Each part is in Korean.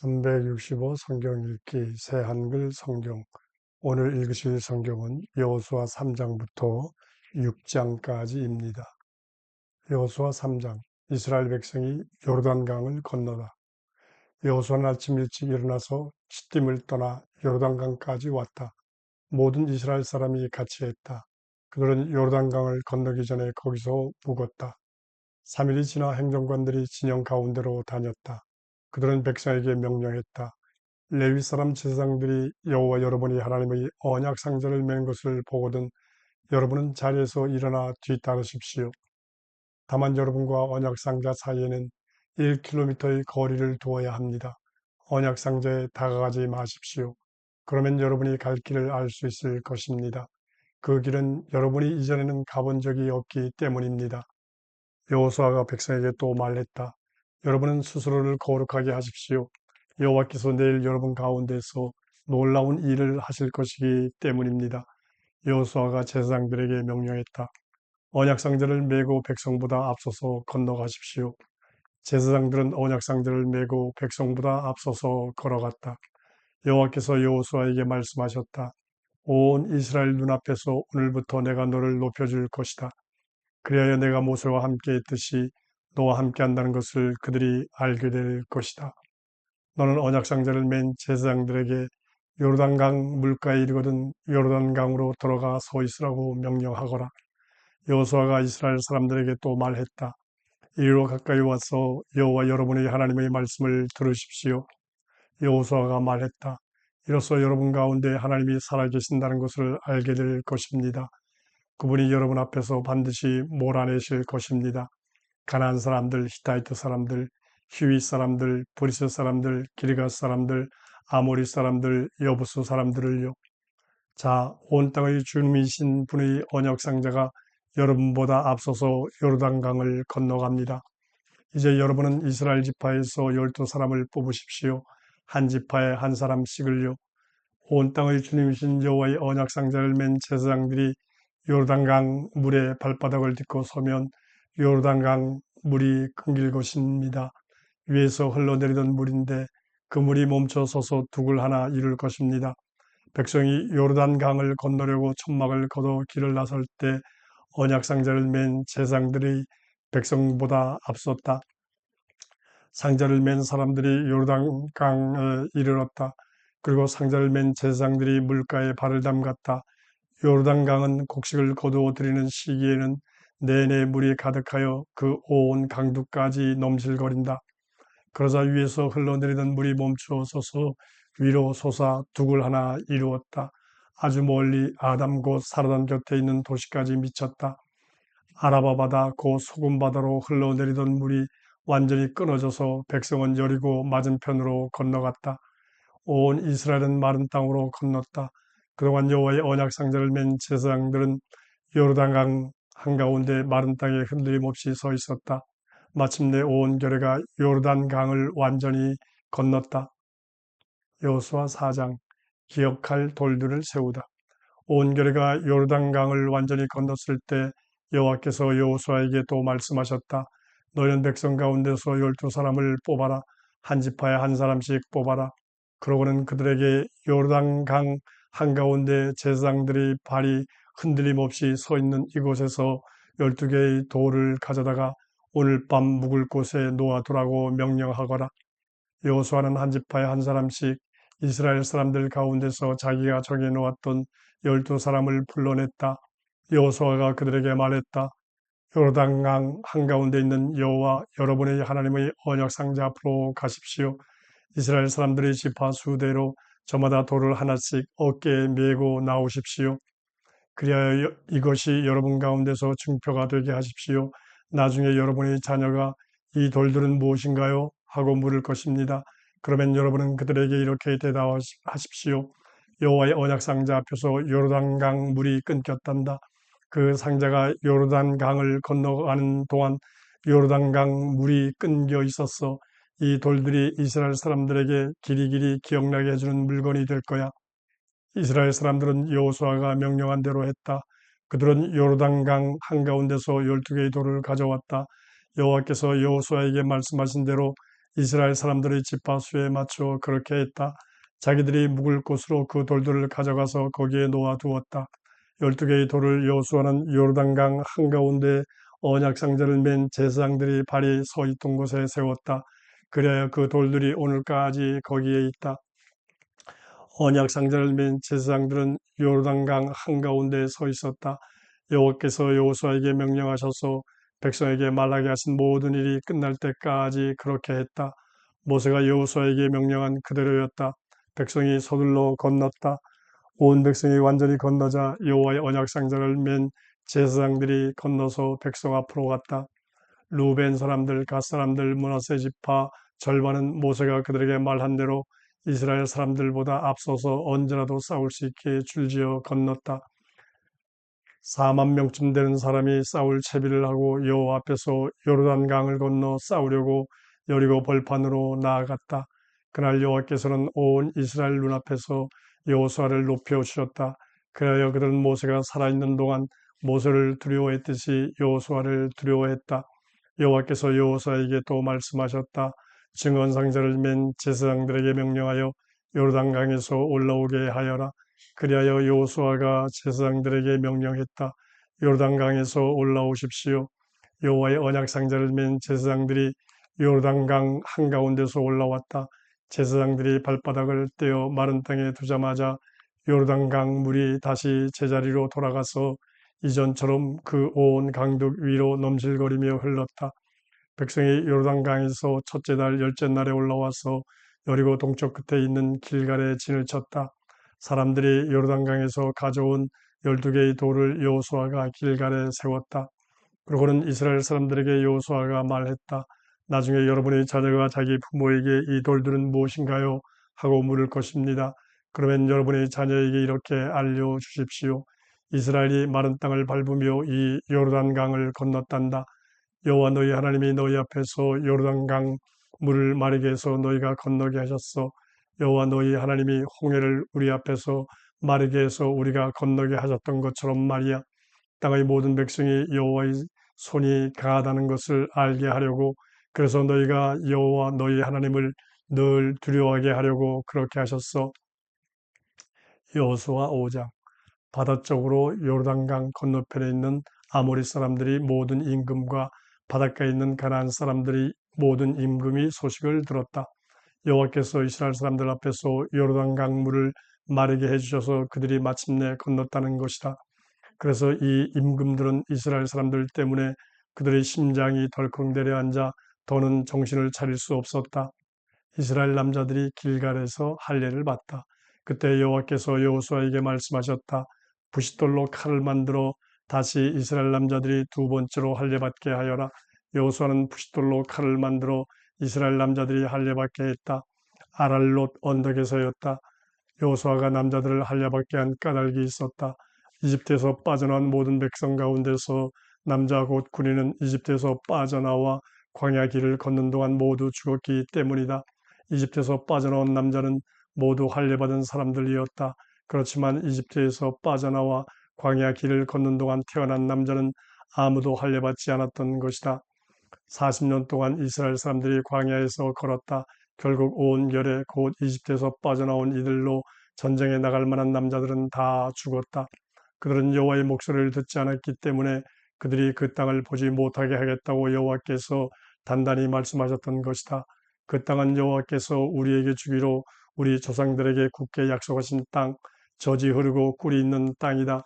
365 성경 읽기 새 한글 성경. 오늘 읽으실 성경은 여호수아 3장부터 6장까지입니다. 여호수아 3장. 이스라엘 백성이 요르단강을 건너다. 여호수아는 아침 일찍 일어나서 시딤을 떠나 요르단강까지 왔다. 모든 이스라엘 사람이 같이 했다. 그들은 요르단강을 건너기 전에 거기서 묵었다. 3일이 지나 행정관들이 진영 가운데로 다녔다. 그들은 백성에게 명령했다. 레위 사람 제사장들이 여호와 여러분이 하나님의 언약 상자를 맨 것을 보거든 여러분은 자리에서 일어나 뒤따르십시오. 다만 여러분과 언약 상자 사이에는 1km의 거리를 두어야 합니다. 언약 상자에 다가가지 마십시오. 그러면 여러분이 갈 길을 알 수 있을 것입니다. 그 길은 여러분이 이전에는 가본 적이 없기 때문입니다. 여호수아가 백성에게 또 말했다. 여러분은 스스로를 거룩하게 하십시오. 여호와께서 내일 여러분 가운데서 놀라운 일을 하실 것이기 때문입니다. 여호수아가 제사장들에게 명령했다. 언약상자를 메고 백성보다 앞서서 건너가십시오. 제사장들은 언약상자를 메고 백성보다 앞서서 걸어갔다. 여호와께서 여호수아에게 말씀하셨다. 온 이스라엘 눈앞에서 오늘부터 내가 너를 높여줄 것이다. 그리하여 내가 모세와 함께 했듯이 너와 함께 한다는 것을 그들이 알게 될 것이다. 너는 언약상자를 맨 제사장들에게 요르단강 물가에 이르거든 요르단강으로 들어가 서 있으라고 명령하거라. 여호수아가 이스라엘 사람들에게 또 말했다. 이리로 가까이 와서 여호와 여러분의 하나님의 말씀을 들으십시오. 여호수아가 말했다. 이로써 여러분 가운데 하나님이 살아계신다는 것을 알게 될 것입니다. 그분이 여러분 앞에서 반드시 몰아내실 것입니다. 가나안 사람들, 히타이트 사람들, 히윗 사람들, 브리스 사람들, 기르가스 사람들, 아모리 사람들, 여부스 사람들을요. 자, 온 땅의 주님이신 분의 언약 상자가 여러분보다 앞서서 요르단강을 건너갑니다. 이제 여러분은 이스라엘 지파에서 12사람을 뽑으십시오. 한 지파에 한 사람씩을요. 온 땅의 주님이신 여호와의 언약 상자를 맨 제사장들이 요르단강 물에 발바닥을 딛고 서면 요르단강 물이 끊길 것입니다. 위에서 흘러내리던 물인데 그 물이 멈춰 서서 둑을 하나 이룰 것입니다. 백성이 요르단강을 건너려고 천막을 걷어 길을 나설 때 언약상자를 맨 제사장들이 백성보다 앞섰다. 상자를 맨 사람들이 요르단강에 이르렀다. 그리고 상자를 맨 제사장들이 물가에 발을 담갔다. 요르단강은 곡식을 거두어 들이는 시기에는 내내 물이 가득하여 그 온 강두까지 넘실거린다. 그러자 위에서 흘러내리던 물이 멈추어서서 위로 솟아 둑을 하나 이루었다. 아주 멀리 아담 곧 사르단 곁에 있는 도시까지 미쳤다. 아라바 바다 곧 소금 바다로 흘러내리던 물이 완전히 끊어져서 백성은 여리고 맞은편으로 건너갔다. 온 이스라엘은 마른 땅으로 건넜다. 그동안 여호와의 언약 상자를 맨 제사장들은 요르단강 한가운데 마른 땅에 흔들림 없이 서 있었다. 마침내 온 교회가 요르단강을 완전히 건넜다. 여호수아 4장. 기억할 돌들을 세우다. 온 교회가 요르단강을 완전히 건넜을 때 여호와께서 여호수아에게 또 말씀하셨다. 너희는 백성 가운데서 12사람을 뽑아라. 한 지파에 한 사람씩 뽑아라. 그러고는 그들에게 요르단강 한가운데 제사장들이 발이 흔들림 없이 서 있는 이곳에서 12개의 돌을 가져다가 오늘 밤 묵을 곳에 놓아두라고 명령하거라. 여호수아는 한 지파에 한 사람씩 이스라엘 사람들 가운데서 자기가 정해놓았던 12사람을 불러냈다. 여호수아가 그들에게 말했다. 요르단강 한가운데 있는 여호와 여러분의 하나님의 언약 상자 앞으로 가십시오. 이스라엘 사람들의 지파 수대로 저마다 돌을 하나씩 어깨에 메고 나오십시오. 그리하여 이것이 여러분 가운데서 증표가 되게 하십시오. 나중에 여러분의 자녀가 이 돌들은 무엇인가요? 하고 물을 것입니다. 그러면 여러분은 그들에게 이렇게 대답하십시오. 여호와의 언약 상자 앞에서 요르단강 물이 끊겼단다. 그 상자가 요르단강을 건너가는 동안 요르단강 물이 끊겨 있었어. 이 돌들이 이스라엘 사람들에게 길이길이 기억나게 해주는 물건이 될 거야. 이스라엘 사람들은 여호수아가 명령한 대로 했다. 그들은 요르단강 한가운데서 12개의 돌을 가져왔다. 여호와께서 여호수아에게 말씀하신 대로 이스라엘 사람들의 집합수에 맞춰 그렇게 했다. 자기들이 묵을 곳으로 그 돌들을 가져가서 거기에 놓아두었다. 12개의 돌을 여호수아는 요르단강 한가운데 언약상자를 맨 제사장들이 발이 서 있던 곳에 세웠다. 그래야 그 돌들이 오늘까지 거기에 있다. 언약상자를 맨 제사장들은 요르단강 한가운데에 서 있었다. 여호와께서 여호수아에게 명령하셔서 백성에게 말하게 하신 모든 일이 끝날 때까지 그렇게 했다. 모세가 여호수아에게 명령한 그대로였다. 백성이 서둘러 건넜다. 온 백성이 완전히 건너자 여호와의 언약상자를 맨 제사장들이 건너서 백성 앞으로 갔다. 루벤 사람들, 갓 사람들, 므낫세 지파 절반은 모세가 그들에게 말한 대로 이스라엘 사람들보다 앞서서 언제라도 싸울 수 있게 줄지어 건넜다. 4만 명쯤 되는 사람이 싸울 채비를 하고 여호와 앞에서 요르단강을 건너 싸우려고 여리고 벌판으로 나아갔다. 그날 여호와께서는 온 이스라엘 눈앞에서 여호수아를 높여 주셨다. 그래야 그들은 모세가 살아있는 동안 모세를 두려워했듯이 여호수아를 두려워했다. 여호와께서 여호수아에게 또 말씀하셨다. 증언상자를 맨 제사장들에게 명령하여 요르단강에서 올라오게 하여라. 그리하여 여호수아가 제사장들에게 명령했다. 요르단강에서 올라오십시오. 여호와의 언약상자를 맨 제사장들이 요르단강 한가운데서 올라왔다. 제사장들이 발바닥을 떼어 마른 땅에 두자마자 요르단강 물이 다시 제자리로 돌아가서 이전처럼 그 온 강둑 위로 넘실거리며 흘렀다. 백성이 요르단강에서 첫째 달 열째 날에 올라와서 여리고 동쪽 끝에 있는 길갈에 진을 쳤다. 사람들이 요르단강에서 가져온 12개의 돌을 여호수아가 길갈에 세웠다. 그러고는 이스라엘 사람들에게 여호수아가 말했다. 나중에 여러분의 자녀가 자기 부모에게 이 돌들은 무엇인가요? 하고 물을 것입니다. 그러면 여러분의 자녀에게 이렇게 알려주십시오. 이스라엘이 마른 땅을 밟으며 이 요르단강을 건넜단다. 여호와 너희 하나님이 너희 앞에서 요르단강 물을 마르게 해서 너희가 건너게 하셨어. 여호와 너희 하나님이 홍해를 우리 앞에서 마르게 해서 우리가 건너게 하셨던 것처럼 말이야. 땅의 모든 백성이 여호와의 손이 강하다는 것을 알게 하려고, 그래서 너희가 여호와 너희 하나님을 늘 두려워하게 하려고 그렇게 하셨어. 여호수아 5장. 바다 쪽으로 요르단강 건너편에 있는 아모리 사람들이 모든 임금과 바닷가에 있는 가나안 사람들이 모든 임금이 소식을 들었다. 여호와께서 이스라엘 사람들 앞에서 요르단강 물을 마르게 해주셔서 그들이 마침내 건넜다는 것이다. 그래서 이 임금들은 이스라엘 사람들 때문에 그들의 심장이 덜컥 내려앉아 더는 정신을 차릴 수 없었다. 이스라엘 남자들이 길갈에서 할례를 받다. 그때 여호와께서 여호수아에게 말씀하셨다. 부싯돌로 칼을 만들어 다시 이스라엘 남자들이 두 번째로 할례받게 하여라. 여호수아는 부싯돌로 칼을 만들어 이스라엘 남자들이 할례받게 했다. 아랄롯 언덕에서였다. 여호수아가 남자들을 할례받게 한 까닭이 있었다. 이집트에서 빠져나온 모든 백성 가운데서 남자 곧 군인은 이집트에서 빠져나와 광야 길을 걷는 동안 모두 죽었기 때문이다. 이집트에서 빠져나온 남자는 모두 할례받은 사람들이었다. 그렇지만 이집트에서 빠져나와 광야 길을 걷는 동안 태어난 남자는 아무도 할례받지 않았던 것이다. 40년 동안 이스라엘 사람들이 광야에서 걸었다. 결국 온 결에 곧 이집트에서 빠져나온 이들로 전쟁에 나갈 만한 남자들은 다 죽었다. 그들은 여호와의 목소리를 듣지 않았기 때문에 그들이 그 땅을 보지 못하게 하겠다고 여호와께서 단단히 말씀하셨던 것이다. 그 땅은 여호와께서 우리에게 주기로 우리 조상들에게 굳게 약속하신 땅, 젖이 흐르고 꿀이 있는 땅이다.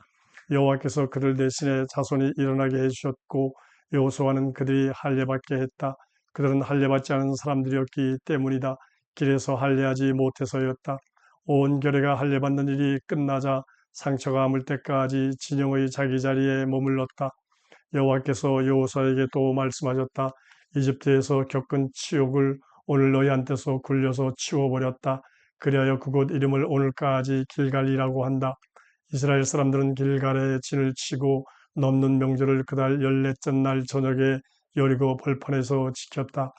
여호와께서 그들 대신에 자손이 일어나게 해주셨고 여호수아는 그들이 할례받게 했다. 그들은 할례받지 않은 사람들이었기 때문이다. 길에서 할례하지 못해서였다. 온 결회가 할례받는 일이 끝나자 상처가 아물 때까지 진영의 자기 자리에 머물렀다. 여호와께서 여호수아에게 또 말씀하셨다. 이집트에서 겪은 치욕을 오늘 너희한테서 굴려서 치워버렸다. 그리하여 그곳 이름을 오늘까지 길갈이라고 한다. 이스라엘 사람들은 길갈에 진을 치고 넘는 명절을 그달 14째 날 저녁에 여리고 벌판에서 지켰다.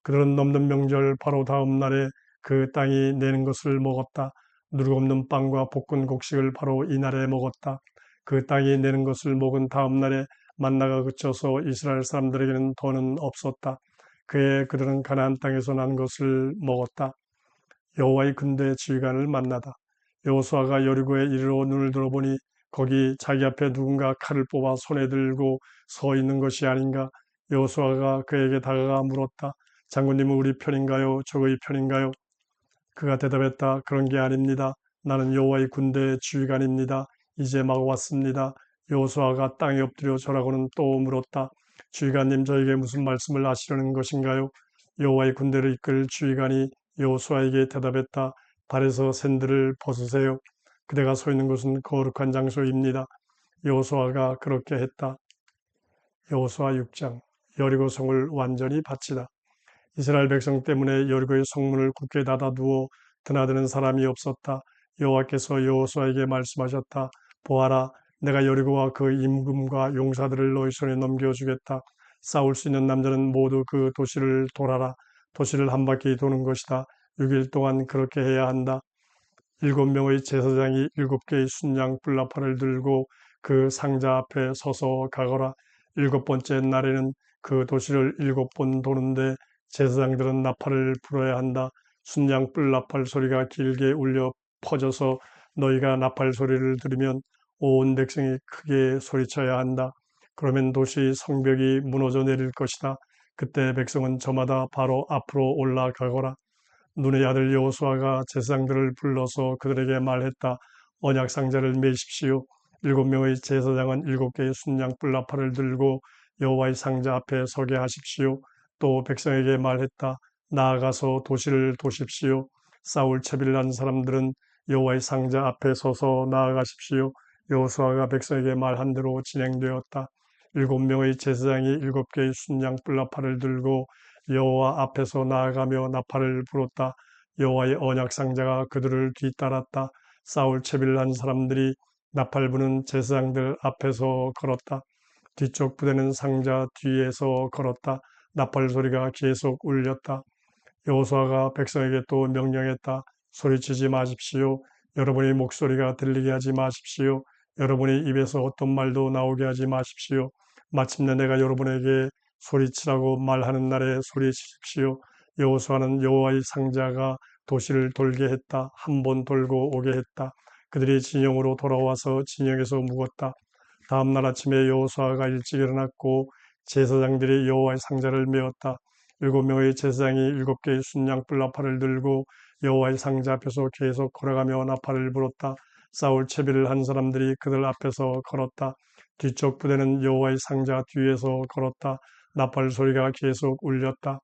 그들은 넘는 명절 바로 다음 날에 그 땅이 내는 것을 먹었다. 누룩 없는 빵과 볶은 곡식을 바로 이날에 먹었다. 그 땅이 내는 것을 먹은 다음 날에 만나가 그쳐서 이스라엘 사람들에게는 더는 없었다. 그의 그들은 가나안 땅에서 난 것을 먹었다. 여호와의 군대 지휘관을 만나다. 여호수아가 여리고에 이르러 눈을 들어보니 거기 자기 앞에 누군가 칼을 뽑아 손에 들고 서 있는 것이 아닌가. 여호수아가 그에게 다가가 물었다. 장군님은 우리 편인가요? 적의 편인가요? 그가 대답했다. 그런 게 아닙니다. 나는 여호와의 군대 지휘관입니다. 이제 막 왔습니다. 여호수아가 땅에 엎드려 절하고는 또 물었다. 지휘관님, 저에게 무슨 말씀을 하시려는 것인가요? 여호와의 군대를 이끌 지휘관이 여호수아에게 대답했다. 발에서 샌들을 벗으세요. 그대가 서 있는 곳은 거룩한 장소입니다. 여호수아가 그렇게 했다. 여호수아 6장. 여리고성을 완전히 바치다. 이스라엘 백성 때문에 여리고의 성문을 굳게 닫아두어 드나드는 사람이 없었다. 여호와께서 여호수아에게 말씀하셨다. 보아라, 내가 여리고와 그 임금과 용사들을 너희 손에 넘겨주겠다. 싸울 수 있는 남자는 모두 그 도시를 돌아라. 도시를 한 바퀴 도는 것이다. 6일 동안 그렇게 해야 한다. 7명의 제사장이 7개의 순양 뿔나팔을 들고 그 상자 앞에 서서 가거라. 7번째 날에는 그 도시를 7번 도는데 제사장들은 나팔을 불어야 한다. 순양 뿔나팔 소리가 길게 울려 퍼져서 너희가 나팔 소리를 들으면 온 백성이 크게 소리쳐야 한다. 그러면 도시 성벽이 무너져 내릴 것이다. 그때 백성은 저마다 바로 앞으로 올라가거라. 눈의 아들 여호수아가 제사장들을 불러서 그들에게 말했다. 언약 상자를 메십시오. 7명의 제사장은 7개의 순양 뿔나팔을 들고 여호와의 상자 앞에 서게 하십시오. 또 백성에게 말했다. 나아가서 도시를 도십시오. 싸울 채비를 한 사람들은 여호와의 상자 앞에 서서 나아가십시오. 여호수아가 백성에게 말한 대로 진행되었다. 7명의 제사장이 7개의 순양 뿔나팔을 들고 여호와 앞에서 나아가며 나팔을 불었다. 여호와의 언약 상자가 그들을 뒤따랐다. 싸울 채비를 한 사람들이 나팔 부는 제사장들 앞에서 걸었다. 뒤쪽 부대는 상자 뒤에서 걸었다. 나팔 소리가 계속 울렸다. 여호수아가 백성에게 또 명령했다. 소리치지 마십시오. 여러분의 목소리가 들리게 하지 마십시오. 여러분의 입에서 어떤 말도 나오게 하지 마십시오. 마침내 내가 여러분에게 소리치라고 말하는 날에 소리치십시오. 여호수아는 여호와의 상자가 도시를 돌게 했다. 한 번 돌고 오게 했다. 그들이 진영으로 돌아와서 진영에서 묵었다. 다음 날 아침에 여호수아가 일찍 일어났고 제사장들이 여호와의 상자를 메었다. 7명의 제사장이 7개의 순양 뿔나팔을 들고 여호와의 상자 앞에서 계속 걸어가며 나팔을 불었다. 싸울 채비를 한 사람들이 그들 앞에서 걸었다. 뒤쪽 부대는 여호와의 상자 뒤에서 걸었다. 나팔 소리가 계속 울렸다.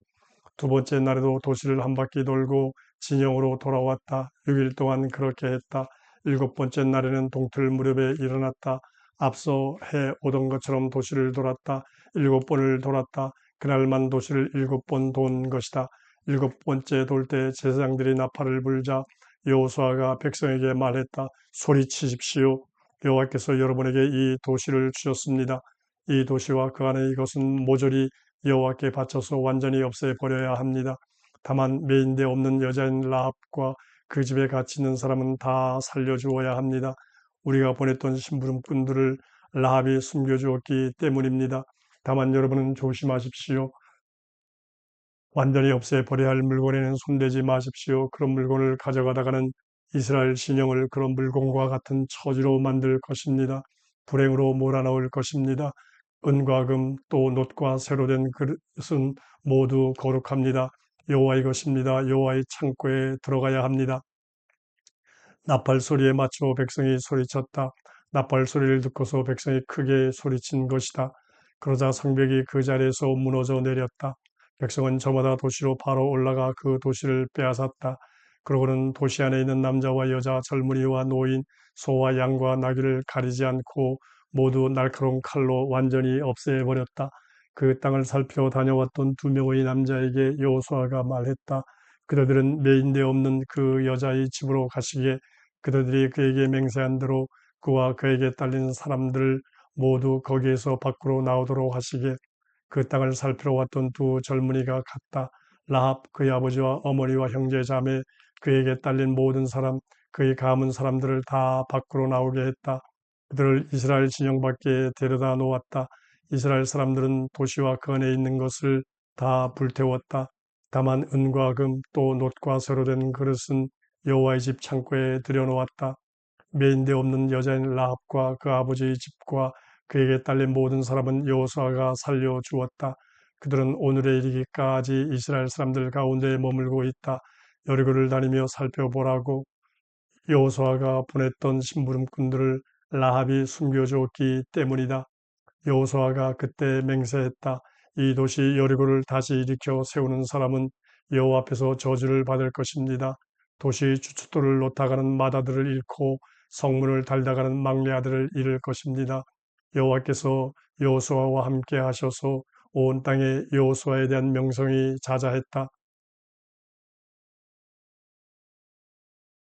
두 번째 날에도 도시를 한 바퀴 돌고 진영으로 돌아왔다. 6일 동안 그렇게 했다. 7번째 날에는 동틀 무렵에 일어났다. 앞서 해 오던 것처럼 도시를 돌았다. 7번을 돌았다. 그날만 도시를 7번 돈 것이다. 7번째 돌 때 제사장들이 나팔을 불자 여호수아가 백성에게 말했다. 소리치십시오. 여호와께서 여러분에게 이 도시를 주셨습니다. 이 도시와 그 안에 이것은 모조리 여호와께 바쳐서 완전히 없애버려야 합니다. 다만 매인대 없는 여자인 라합과 그 집에 같이 있는 사람은 다 살려주어야 합니다. 우리가 보냈던 심부름꾼들을 라합이 숨겨주었기 때문입니다. 다만 여러분은 조심하십시오. 완전히 없애버려야 할 물건에는 손대지 마십시오. 그런 물건을 가져가다가는 이스라엘 신영을 그런 물건과 같은 처지로 만들 것입니다. 불행으로 몰아넣을 것입니다. 은과 금 또 놋과 새로 된 그릇은 모두 거룩합니다. 여호와의 것입니다. 여호와의 창고에 들어가야 합니다. 나팔 소리에 맞춰 백성이 소리쳤다. 나팔 소리를 듣고서 백성이 크게 소리친 것이다. 그러자 성벽이 그 자리에서 무너져 내렸다. 백성은 저마다 도시로 바로 올라가 그 도시를 빼앗았다. 그러고는 도시 안에 있는 남자와 여자, 젊은이와 노인, 소와 양과 나귀를 가리지 않고 모두 날카로운 칼로 완전히 없애버렸다. 그 땅을 살펴 다녀왔던 2명의 남자에게 여호수아가 말했다. 그들은 매인대 없는 그 여자의 집으로 가시게. 그들이 그에게 맹세한 대로 그와 그에게 딸린 사람들을 모두 거기에서 밖으로 나오도록 하시게. 그 땅을 살피러 왔던 2 젊은이가 갔다. 라합 그의 아버지와 어머니와 형제 자매 그에게 딸린 모든 사람 그의 가문 사람들을 다 밖으로 나오게 했다. 그들을 이스라엘 진영 밖에 데려다 놓았다. 이스라엘 사람들은 도시와 그 안에 있는 것을 다 불태웠다. 다만 은과 금 또 놋과 쇠로 된 그릇은 여호와의 집 창고에 들여놓았다. 매인대 없는 여자인 라합과 그 아버지의 집과 그에게 딸린 모든 사람은 여호수아가 살려 주었다. 그들은 오늘에 이르기까지 이스라엘 사람들 가운데 머물고 있다. 여리고를 다니며 살펴보라고 여호수아가 보냈던 심부름꾼들을 라합이 숨겨주었기 때문이다. 여호수아가 그때 맹세했다. 이 도시 여리고를 다시 일으켜 세우는 사람은 여호와 앞에서 저주를 받을 것입니다. 도시 주춧돌을 놓다가는 맏아들을 잃고 성문을 달다가는 막내 아들을 잃을 것입니다. 여호와께서 여호수아와 함께 하셔서 온 땅에 여호수아에 대한 명성이 자자했다.